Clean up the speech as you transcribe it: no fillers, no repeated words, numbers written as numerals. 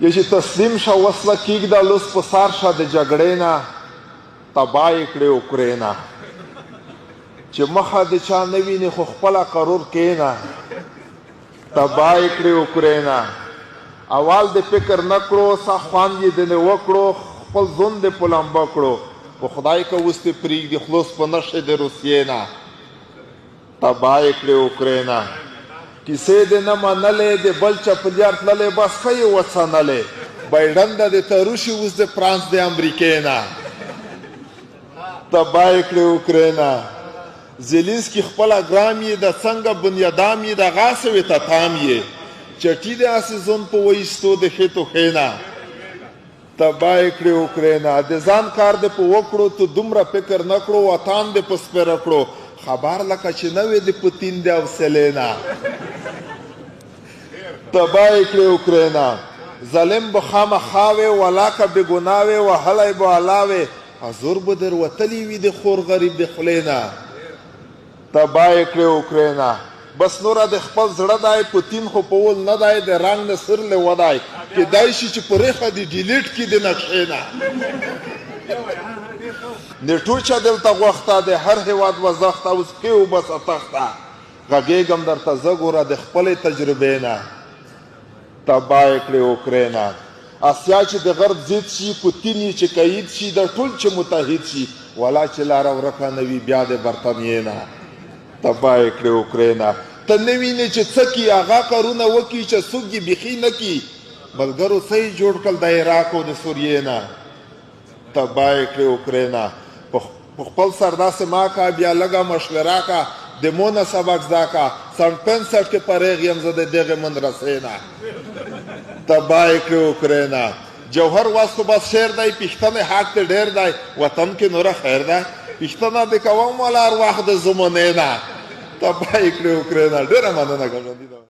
یې چې تسلیم شه وسله کېږده لوس په سار شه د جګړې نه تباه یې کړې اوکرینا چې مخه د چا نه ویني خو خپله قرور کېنه تباه یې کړې اوکرینا اول د فکر نه کړو سه خوند یې دنې وکړو خپل ځون دې په لمبه کړو په خدای که اوس دې پرېږدي خلوص په نښې د روسیې نه تباه یې کړې اوکرینا کیسې دې نه منلې د بل چپلیار تللی بس ښه یې وڅنلې بایډن د د تروشي اوس د فرانس د امریکې نه تباه یې کړې اوکرینا زیلینسکي خپله ګرام یې د څنګه بنیادام یې د غاسې وې ته تام یې چټي د هسې ځون په ویستو د ښې توښې نه تباه یې کړې اوکرینا د ځان کار دې په وکړو ته دومره فکر نه کړو وطن دې په سپېره کړو خبر لکه چې نه وې د پوتین د حوصلې نه تباه یې کړې اوکرینا ظالم به خامخا وې ولاکه بېګناه وې وهلی به الله وې حضور به در وتلی وي د خور غریب د خولې نه تباه یې کړې اوکرینا بس نوره د خپل زړه دی پوتین خو په ول نه دی د رنګ نه سر لیوه دی کیدای شي چې په ریښه دې ډیلیټ کړي د نقشې نه نیټوچه دلته غوښته د هر هېواد وزښته اوس پکې وبسه تخته غږېږم درته زه ګوره د خپلې تجربې نه تباه یې کړې اوکرینا اسیا چې د غرب ضد شي پوتین یې چې قید شي د ټول چې متحد شي ولا چې لاره ورکه نه وي بیا د برطانیې نه تباه یې کړې اوکرینا ته نه وینې چې څه کي هغه کارونه وکړي چې څوک یې بیخي نه کي ملګرو څه یې جوړ کړل د عراق او د سوریې نه تباه یې کړې اوکرینا په خپل سر داسې ما کا بیا لږه مشوره کا د مونه سبق زده کا سن 65 کې فارغ یم زه د دغې مدرسې نه تباه یې کړې اوکرینا جوهر واس خو بس شعر دی پښتنې حق ته ډېر دی وطن کې نوره خیر دی پښتنه دې کوم والا ارواح د زمانې نه تباه یې کړې اوکرینا ډېره مننه ګاونډي